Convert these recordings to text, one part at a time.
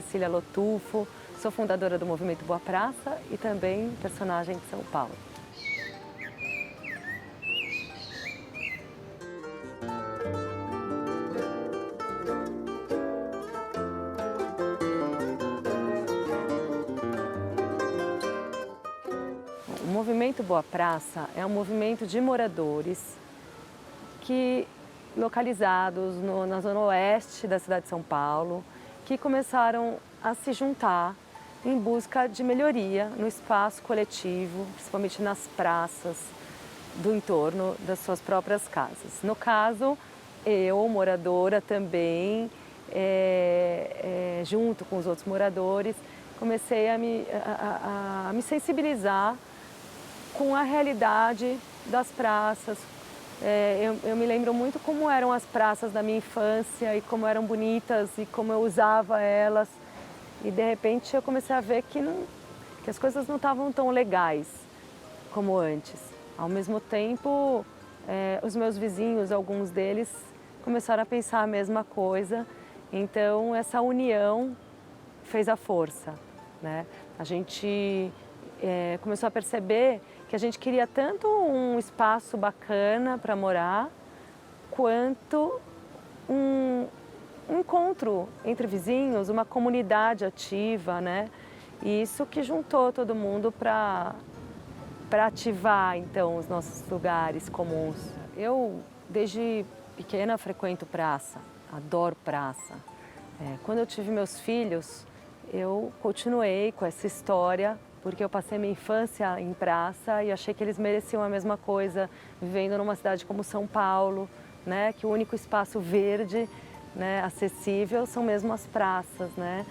Cecília Lotufo, sou fundadora do Movimento Boa Praça e também personagem de São Paulo. O Movimento Boa Praça é um movimento de moradores que, localizados na zona oeste da cidade de São Paulo, que começaram a se juntar em busca de melhoria no espaço coletivo, principalmente nas praças do entorno das suas próprias casas. No caso, eu, moradora também, junto com os outros moradores, comecei a me sensibilizar com a realidade das praças. Eu me lembro muito como eram as praças da minha infância e como eram bonitas e como eu usava elas. E de repente eu comecei a ver que as coisas não estavam tão legais como antes. Ao mesmo tempo, os meus vizinhos, alguns deles, começaram a pensar a mesma coisa. Então essa união fez a força, né? A gente começou a perceber que a gente queria tanto um espaço bacana para morar, quanto um encontro entre vizinhos, uma comunidade ativa, né? E isso que juntou todo mundo para ativar, então, os nossos lugares comuns. Eu, desde pequena, frequento praça, adoro praça. Quando eu tive meus filhos, eu continuei com essa história, porque eu passei minha infância em praça e achei que eles mereciam a mesma coisa, vivendo numa cidade como São Paulo, né, que o único espaço verde, né, acessível são mesmo as praças, né?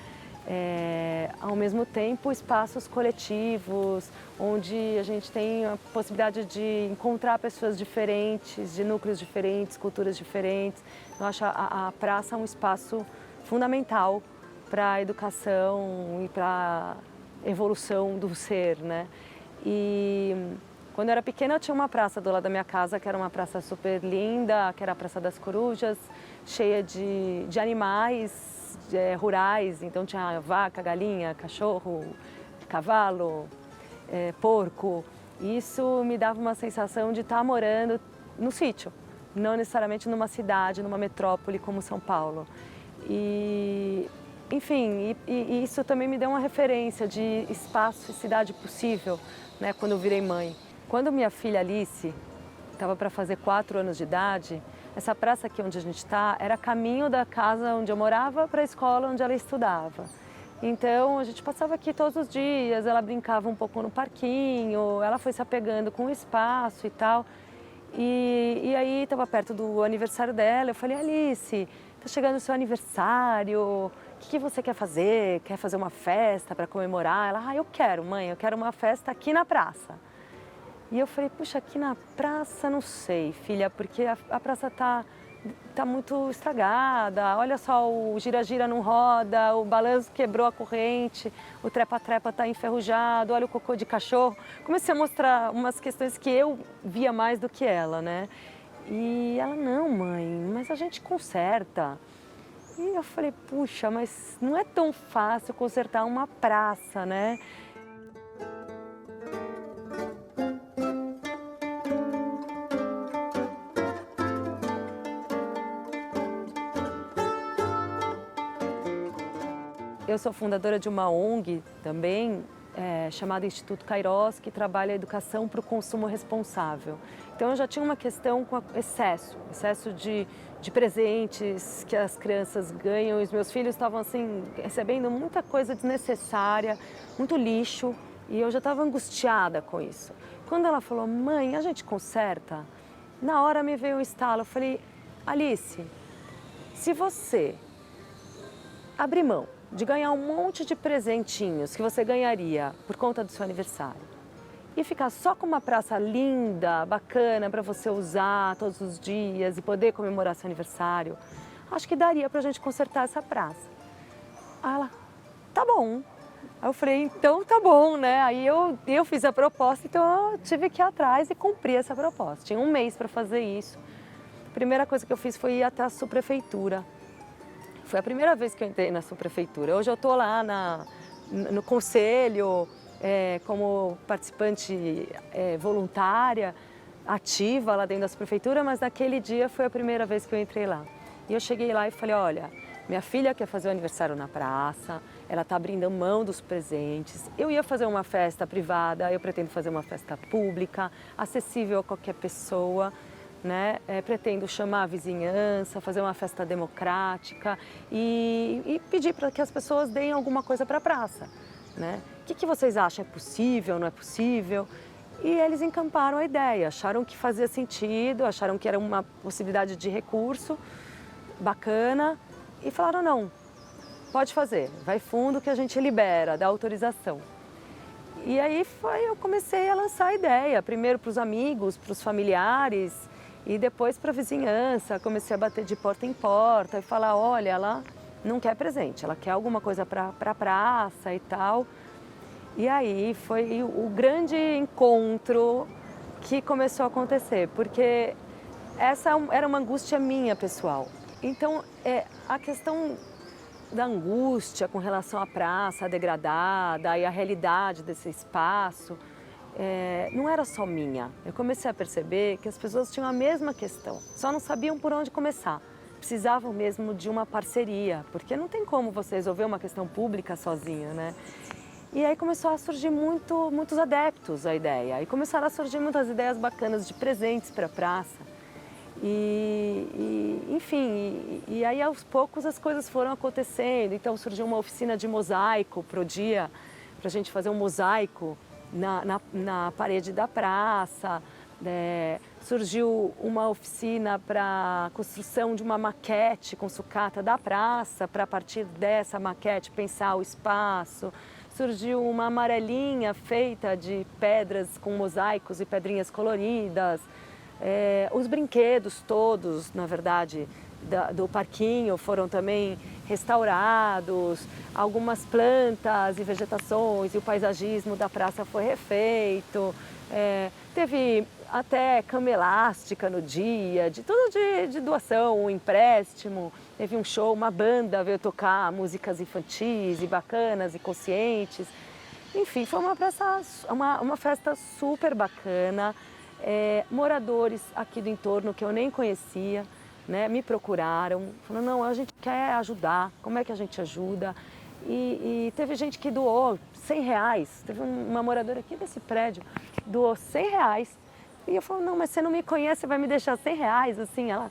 Ao mesmo tempo, espaços coletivos, onde a gente tem a possibilidade de encontrar pessoas diferentes, de núcleos diferentes, culturas diferentes. Eu acho a praça um espaço fundamental para a educação e para evolução do ser, né? E quando eu era pequena eu tinha uma praça do lado da minha casa, que era uma praça super linda, que era a Praça das Corujas, cheia de animais rurais. Então tinha vaca, galinha, cachorro, cavalo, porco. E isso me dava uma sensação de estar morando no sítio, não necessariamente numa cidade, numa metrópole como São Paulo. Enfim, isso também me deu uma referência de espaço e cidade possível, né, quando eu virei mãe. Quando minha filha Alice estava para fazer 4 anos de idade, essa praça aqui onde a gente está era caminho da casa onde eu morava para a escola onde ela estudava. Então a gente passava aqui todos os dias, ela brincava um pouco no parquinho, ela foi se apegando com o espaço e tal. E aí estava perto do aniversário dela, eu falei, Alice, está chegando o seu aniversário, o que você quer fazer? Quer fazer uma festa para comemorar? Ela, eu quero, mãe, eu quero uma festa aqui na praça. E eu falei, puxa, aqui na praça não sei, filha, porque a praça tá muito estragada, olha só, o gira-gira não roda, o balanço quebrou a corrente, o trepa-trepa tá enferrujado, olha o cocô de cachorro. Comecei a mostrar umas questões que eu via mais do que ela, né? E ela, não, mãe, mas a gente conserta. E eu falei, puxa, mas não é tão fácil consertar uma praça, né? Eu sou fundadora de uma ONG também, chamada Instituto Kairos, que trabalha a educação para o consumo responsável. Então eu já tinha uma questão com excesso de presentes que as crianças ganham. E os meus filhos estavam assim, recebendo muita coisa desnecessária, muito lixo, e eu já estava angustiada com isso. Quando ela falou, mãe, a gente conserta, na hora me veio um estalo. Eu falei, Alice, se você abrir mão de ganhar um monte de presentinhos que você ganharia por conta do seu aniversário e ficar só com uma praça linda, bacana para você usar todos os dias e poder comemorar seu aniversário, acho que daria para a gente consertar essa praça. Aí ela, tá bom. Aí eu falei, então tá bom, né? Aí eu fiz a proposta, então eu tive que ir atrás e cumprir essa proposta. Tinha um mês para fazer isso. A primeira coisa que eu fiz foi ir até a subprefeitura. Foi a primeira vez que eu entrei na subprefeitura. Hoje eu estou lá no conselho, como participante voluntária, ativa lá dentro da subprefeitura, mas naquele dia foi a primeira vez que eu entrei lá. E eu cheguei lá e falei, olha, minha filha quer fazer o aniversário na praça, ela está abrindo mão dos presentes. Eu ia fazer uma festa privada, eu pretendo fazer uma festa pública, acessível a qualquer pessoa, né? Pretendo chamar a vizinhança, fazer uma festa democrática e pedir para que as pessoas deem alguma coisa para a praça, né? O que vocês acham? É possível, não é possível? E eles encamparam a ideia, acharam que fazia sentido, acharam que era uma possibilidade de recurso bacana e falaram, não, pode fazer, vai fundo que a gente libera, dá autorização. E aí eu comecei a lançar a ideia, primeiro para os amigos, para os familiares e depois para a vizinhança. Comecei a bater de porta em porta e falar, olha, ela não quer presente, ela quer alguma coisa para a praça e tal. E aí foi o grande encontro que começou a acontecer, porque essa era uma angústia minha, pessoal. Então, a questão da angústia com relação à praça degradada e a realidade desse espaço, não era só minha. Eu comecei a perceber que as pessoas tinham a mesma questão, só não sabiam por onde começar. Precisavam mesmo de uma parceria, porque não tem como você resolver uma questão pública sozinho, né? E aí começou a surgir muitos adeptos à ideia, e começaram a surgir muitas ideias bacanas de presentes para a praça. Enfim, aí aos poucos as coisas foram acontecendo. Então surgiu uma oficina de mosaico para o dia, para a gente fazer um mosaico na parede da praça. Surgiu uma oficina para a construção de uma maquete com sucata da praça, para a partir dessa maquete pensar o espaço. Surgiu uma amarelinha feita de pedras com mosaicos e pedrinhas coloridas. Os brinquedos todos, na verdade, do parquinho foram também restaurados, algumas plantas e vegetações e o paisagismo da praça foi refeito. Teve até cama elástica no dia, tudo de doação, um empréstimo. Teve um show, uma banda veio tocar músicas infantis e bacanas e conscientes. Enfim, foi uma festa super bacana. Moradores aqui do entorno que eu nem conhecia, né, me procuraram, falaram, não, a gente quer ajudar, como é que a gente ajuda? E teve gente que doou R$100, teve uma moradora aqui desse prédio, doou R$100, e eu falo, não, mas você não me conhece, você vai me deixar R$100, assim, ela,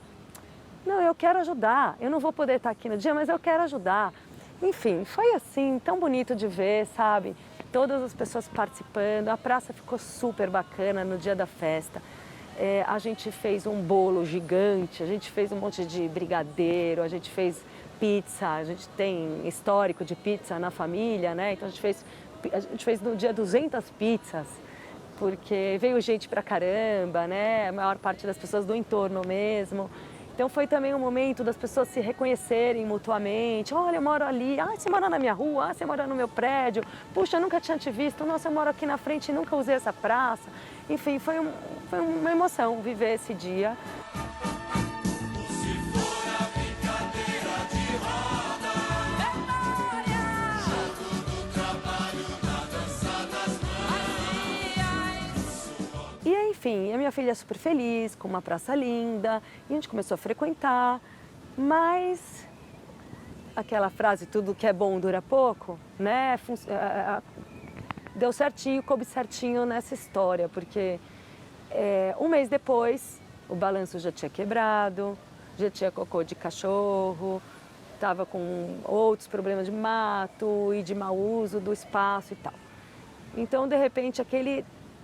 não, eu quero ajudar, eu não vou poder estar aqui no dia, mas eu quero ajudar. Enfim, foi assim, tão bonito de ver, sabe? Todas as pessoas participando, a praça ficou super bacana no dia da festa. A gente fez um bolo gigante, a gente fez um monte de brigadeiro, a gente fez pizza, a gente tem histórico de pizza na família, né? Então a gente fez no dia 200 pizzas, porque veio gente pra caramba, né? A maior parte das pessoas do entorno mesmo. Então foi também um momento das pessoas se reconhecerem mutuamente. Olha, eu moro ali. Ah, você mora na minha rua? Ah, você mora no meu prédio? Puxa, eu nunca tinha te visto. Nossa, eu moro aqui na frente e nunca usei essa praça. Enfim, foi uma emoção viver esse dia. E enfim, a minha filha é super feliz, com uma praça linda, e a gente começou a frequentar, mas aquela frase, tudo que é bom dura pouco, né? Deu certinho, coube certinho nessa história, porque um mês depois o balanço já tinha quebrado, já tinha cocô de cachorro, estava com outros problemas de mato e de mau uso do espaço e tal. Então, de repente,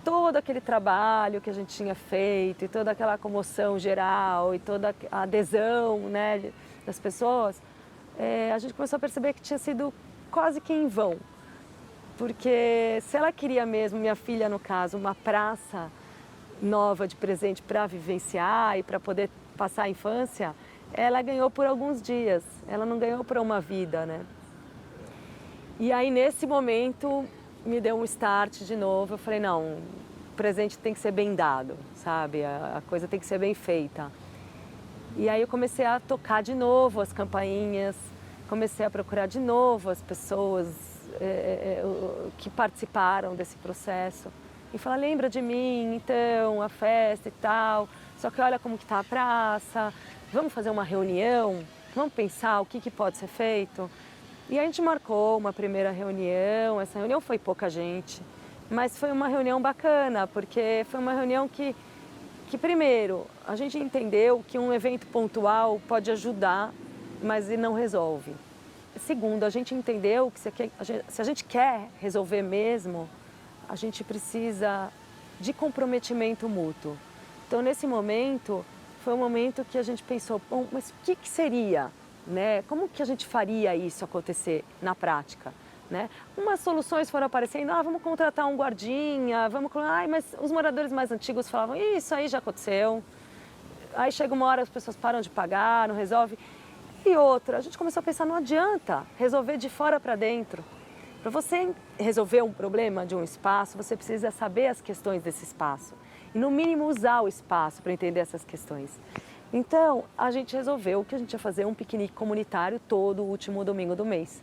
todo aquele trabalho que a gente tinha feito e toda aquela comoção geral e toda a adesão, né, das pessoas, a gente começou a perceber que tinha sido quase que em vão. Porque se ela queria mesmo, minha filha no caso, uma praça nova de presente para vivenciar e para poder passar a infância, ela ganhou por alguns dias, ela não ganhou por uma vida, né? E aí nesse momento me deu um start de novo, eu falei, não, o presente tem que ser bem dado, sabe? A coisa tem que ser bem feita. E aí eu comecei a tocar de novo as campainhas comecei a procurar de novo as pessoas que participaram desse processo e falar, lembra de mim, então, a festa e tal, só que olha como que está a praça, vamos fazer uma reunião, vamos pensar o que pode ser feito. E a gente marcou uma primeira reunião, essa reunião foi pouca gente, mas foi uma reunião bacana, porque foi uma reunião que primeiro, a gente entendeu que um evento pontual pode ajudar, mas ele não resolve. Segundo, a gente entendeu que se a gente quer resolver mesmo, a gente precisa de comprometimento mútuo. Então, nesse momento, foi um momento que a gente pensou, bom, mas o que seria, né? Como que a gente faria isso acontecer na prática? Né? Umas soluções foram aparecendo, vamos contratar um guardinha, mas os moradores mais antigos falavam, isso aí já aconteceu. Aí chega uma hora, as pessoas param de pagar, não resolve. E outra, a gente começou a pensar, não adianta resolver de fora para dentro. Para você resolver um problema de um espaço, você precisa saber as questões desse espaço. E no mínimo usar o espaço para entender essas questões. Então, a gente resolveu que a gente ia fazer um piquenique comunitário todo o último domingo do mês.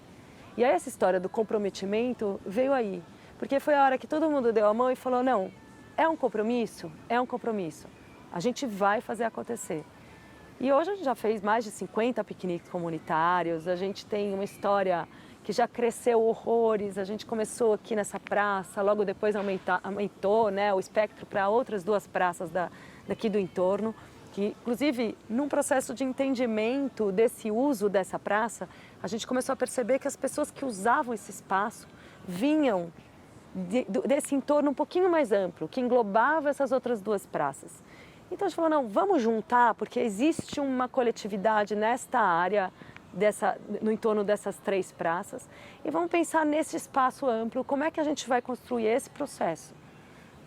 E aí essa história do comprometimento veio aí, porque foi a hora que todo mundo deu a mão e falou, não, é um compromisso? É um compromisso. A gente vai fazer acontecer. E hoje a gente já fez mais de 50 piqueniques comunitários, a gente tem uma história que já cresceu horrores, a gente começou aqui nessa praça, logo depois aumentou, né, o espectro para outras 2 praças daqui do entorno, que inclusive num processo de entendimento desse uso dessa praça, a gente começou a perceber que as pessoas que usavam esse espaço vinham desse entorno um pouquinho mais amplo, que englobava essas outras 2 praças. Então a gente falou, não, vamos juntar, porque existe uma coletividade nesta área, no entorno dessas 3 praças, e vamos pensar nesse espaço amplo, como é que a gente vai construir esse processo,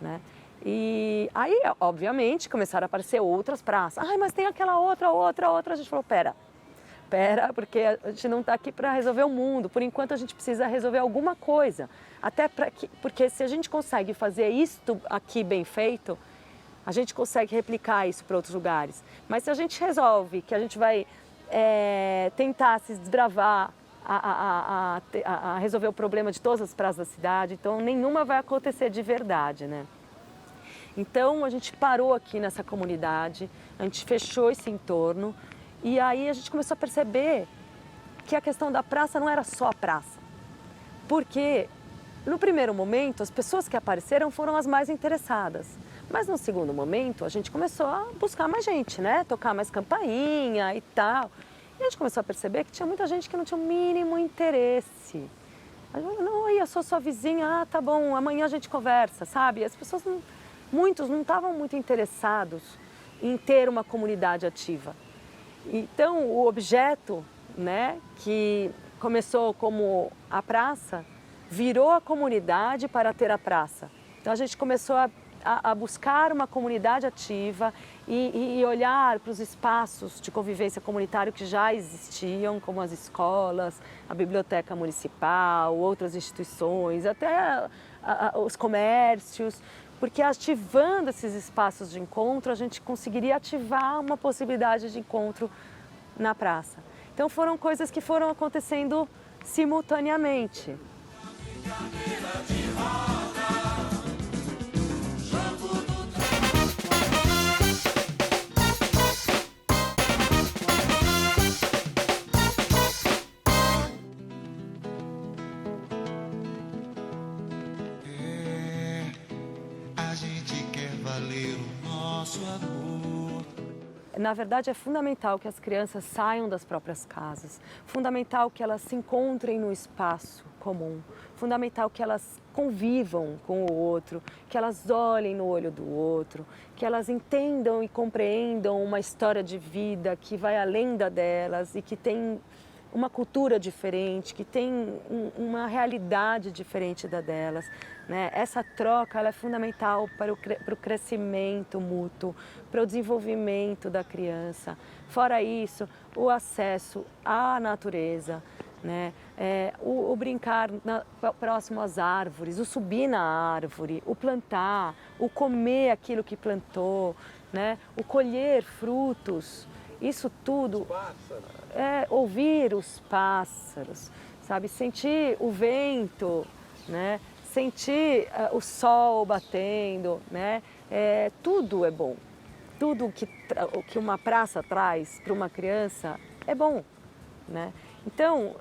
né? E aí, obviamente, começaram a aparecer outras praças. Mas tem aquela outra. A gente falou, pera, porque a gente não está aqui para resolver o mundo. Por enquanto, a gente precisa resolver alguma coisa. Porque se a gente consegue fazer isto aqui bem feito, a gente consegue replicar isso para outros lugares. Mas se a gente resolve que a gente vai tentar se desbravar a resolver o problema de todas as praças da cidade, então nenhuma vai acontecer de verdade, né? Então a gente parou aqui nessa comunidade, a gente fechou esse entorno e aí a gente começou a perceber que a questão da praça não era só a praça. Porque no primeiro momento as pessoas que apareceram foram as mais interessadas. Mas no segundo momento a gente começou a buscar mais gente, né? Tocar mais campainha e tal. E a gente começou a perceber que tinha muita gente que não tinha o mínimo interesse. A gente falou, não, eu sou sua vizinha, tá bom, amanhã a gente conversa, sabe? As pessoas muitos não estavam muito interessados em ter uma comunidade ativa. Então, o objeto, né, que começou como a praça, virou a comunidade para ter a praça. Então, a gente começou a buscar uma comunidade ativa e olhar para os espaços de convivência comunitária que já existiam, como as escolas, a biblioteca municipal, outras instituições, até os comércios, porque ativando esses espaços de encontro, a gente conseguiria ativar uma possibilidade de encontro na praça. Então foram coisas que foram acontecendo simultaneamente. Na verdade, é fundamental que as crianças saiam das próprias casas, fundamental que elas se encontrem no espaço comum, fundamental que elas convivam com o outro, que elas olhem no olho do outro, que elas entendam e compreendam uma história de vida que vai além da delas e que tem uma cultura diferente, que tem uma realidade diferente da delas, né? Essa troca ela é fundamental para o crescimento mútuo, para o desenvolvimento da criança. Fora isso, o acesso à natureza, né? O brincar próximo às árvores, o subir na árvore, o plantar, o comer aquilo que plantou, né? O colher frutos Isso tudo, Pássaros. ouvir os pássaros, sabe? Sentir o vento, né? Sentir o sol batendo, né? Tudo é bom. Tudo o que uma praça traz para uma criança é bom, né? Então,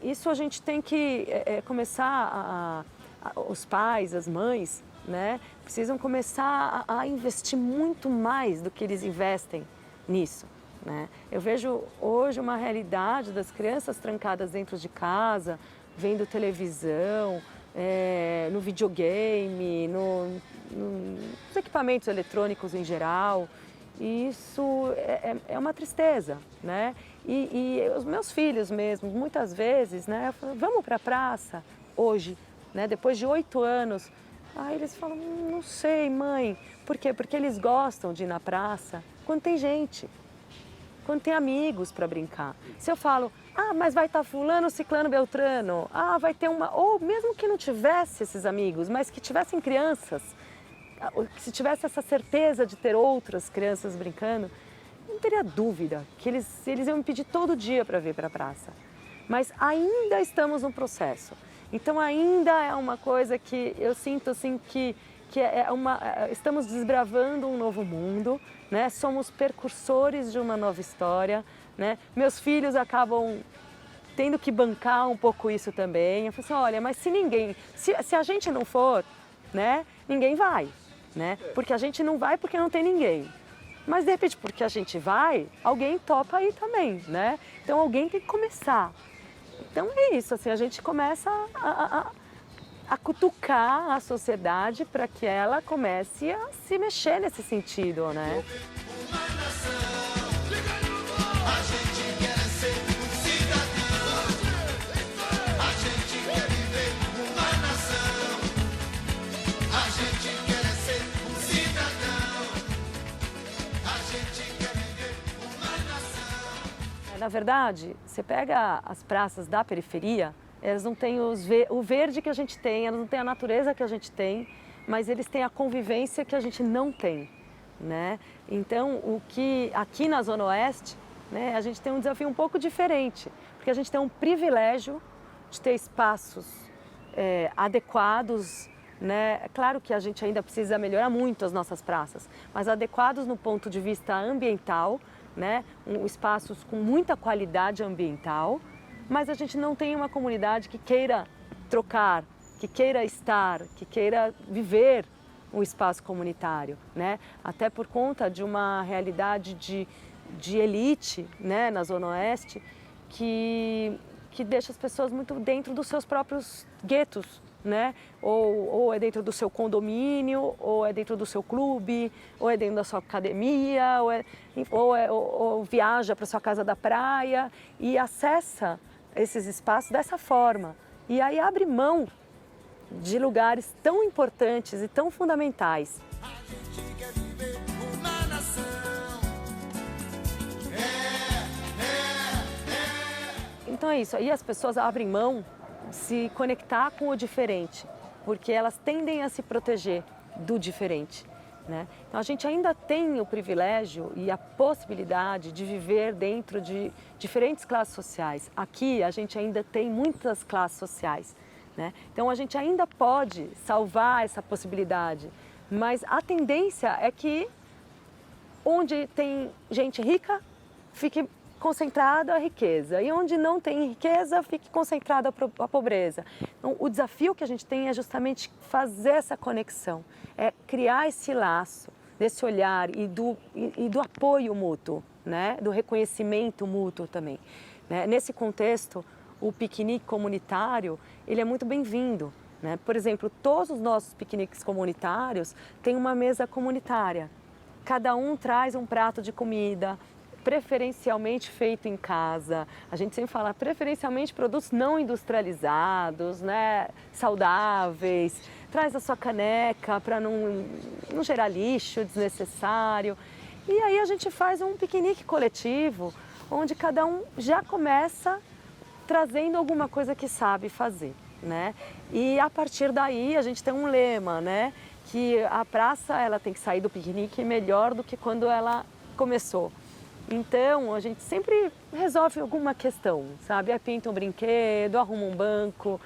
isso a gente tem que começar os pais, as mães, né? Precisam começar a investir muito mais do que eles investem nisso, né? Eu vejo hoje uma realidade das crianças trancadas dentro de casa, vendo televisão, no videogame, nos equipamentos eletrônicos em geral. E isso é uma tristeza, né? E os meus filhos mesmo, muitas vezes, né? Eu falo, vamos para a praça hoje, né? Depois de 8 anos. Aí eles falam, não sei, mãe. Por quê? Porque eles gostam de ir na praça quando tem gente, quando tem amigos para brincar. Se eu falo, mas vai estar fulano, ciclano, beltrano. Vai ter uma... Ou mesmo que não tivesse esses amigos, mas que tivessem crianças, se tivesse essa certeza de ter outras crianças brincando, não teria dúvida que eles iam me pedir todo dia para vir para a praça. Mas ainda estamos no processo. Então ainda é uma coisa que eu sinto assim que estamos desbravando um novo mundo, né? Somos percursores de uma nova história, né? Meus filhos acabam tendo que bancar um pouco isso também. Eu falo assim, olha, mas se a gente não for, né? Ninguém vai, né? Porque a gente não vai porque não tem ninguém. Mas de repente, porque a gente vai, alguém topa aí também, né? Então alguém tem que começar. Então é isso, assim, a gente começa a cutucar a sociedade para que ela comece a se mexer nesse sentido, né? Na verdade, você pega as praças da periferia, elas não têm o verde que a gente tem, elas não têm a natureza que a gente tem, mas eles têm a convivência que a gente não tem, né? Então, o que aqui na Zona Oeste, né, a gente tem um desafio um pouco diferente, porque a gente tem um privilégio de ter espaços adequados, né? É claro que a gente ainda precisa melhorar muito as nossas praças, mas adequados no ponto de vista ambiental, né? Espaços com muita qualidade ambiental, mas a gente não tem uma comunidade que queira trocar, que queira estar, que queira viver um espaço comunitário, né? Até por conta de uma realidade de elite, né, na Zona Oeste, que deixa as pessoas muito dentro dos seus próprios guetos, né? Ou é dentro do seu condomínio, ou é dentro do seu clube, ou é dentro da sua academia, ou viaja para sua casa da praia e acessa esses espaços dessa forma. E aí abre mão de lugares tão importantes e tão fundamentais. A gente quer viver uma nação. Então é isso, aí as pessoas abrem mão de se conectar com o diferente, porque elas tendem a se proteger do diferente, né? Então a gente ainda tem o privilégio e a possibilidade de viver dentro de diferentes classes sociais. Aqui a gente ainda tem muitas classes sociais, né? Então a gente ainda pode salvar essa possibilidade, mas a tendência é que onde tem gente rica, fique concentrada a riqueza, e onde não tem riqueza, fique concentrada a pobreza. Então, o desafio que a gente tem é justamente fazer essa conexão, é criar esse laço, desse olhar e do apoio mútuo, né? Do reconhecimento mútuo também, né? Nesse contexto, o piquenique comunitário, ele é muito bem-vindo, né? Por exemplo, todos os nossos piqueniques comunitários têm uma mesa comunitária. Cada um traz um prato de comida, preferencialmente feito em casa. A gente sempre fala preferencialmente produtos não industrializados, né? Saudáveis. Traz a sua caneca para não gerar lixo desnecessário. E aí a gente faz um piquenique coletivo, onde cada um já começa trazendo alguma coisa que sabe fazer, né? E a partir daí a gente tem um lema, né? Que a praça ela tem que sair do piquenique melhor do que quando ela começou. Então, a gente sempre resolve alguma questão, sabe? Pinta um brinquedo, arruma um banco,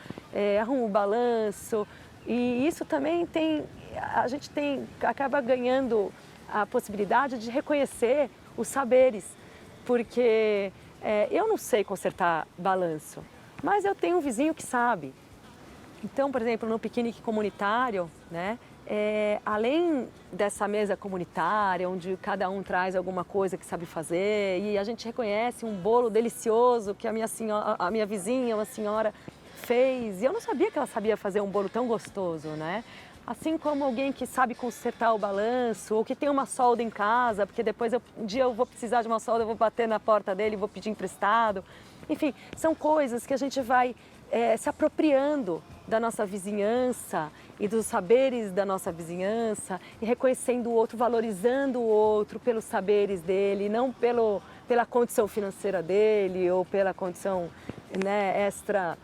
arruma um balanço. E isso também a gente acaba ganhando a possibilidade de reconhecer os saberes, porque eu não sei consertar balanço, mas eu tenho um vizinho que sabe. Então, por exemplo, no piquenique comunitário, né, além dessa mesa comunitária, onde cada um traz alguma coisa que sabe fazer, e a gente reconhece um bolo delicioso que a minha vizinha, uma senhora, fez, e eu não sabia que ela sabia fazer um bolo tão gostoso, né? Assim como alguém que sabe consertar o balanço, ou que tem uma solda em casa, porque depois um dia eu vou precisar de uma solda, eu vou bater na porta dele, vou pedir emprestado. Enfim, são coisas que a gente vai se apropriando da nossa vizinhança e dos saberes da nossa vizinhança e reconhecendo o outro, valorizando o outro pelos saberes dele, não pela condição financeira dele ou pela condição, né, extra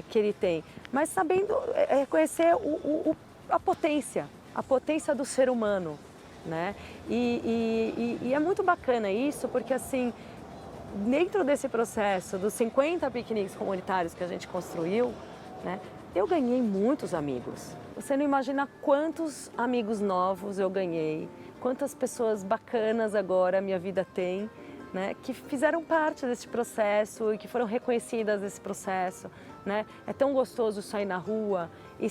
que ele tem, mas sabendo reconhecer a potência do ser humano, né? E é muito bacana isso, porque assim, dentro desse processo dos 50 piqueniques comunitários que a gente construiu, né, eu ganhei muitos amigos. Você não imagina quantos amigos novos eu ganhei, quantas pessoas bacanas agora a minha vida tem, né, que fizeram parte desse processo e que foram reconhecidas nesse processo, né? É tão gostoso sair na rua e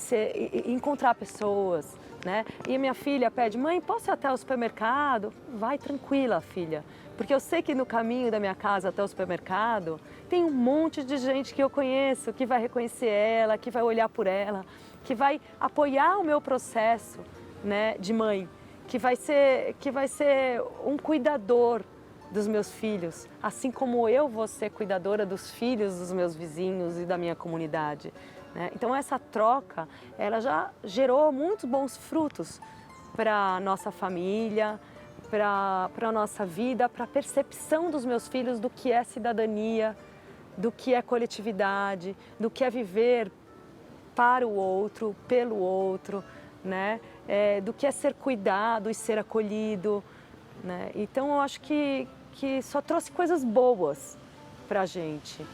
encontrar pessoas, né? E minha filha pede: mãe, posso ir até o supermercado? Vai tranquila, filha, porque eu sei que no caminho da minha casa até o supermercado tem um monte de gente que eu conheço, que vai reconhecer ela, que vai olhar por ela, que vai apoiar o meu processo, né, de mãe, que vai ser um cuidador dos meus filhos, assim como eu vou ser cuidadora dos filhos dos meus vizinhos e da minha comunidade, né? Então essa troca, ela já gerou muitos bons frutos para a nossa família, para a nossa vida, para a percepção dos meus filhos do que é cidadania, do que é coletividade, do que é viver para o outro, pelo outro, né? Do que é ser cuidado e ser acolhido, né? Então eu acho que só trouxe coisas boas para a gente.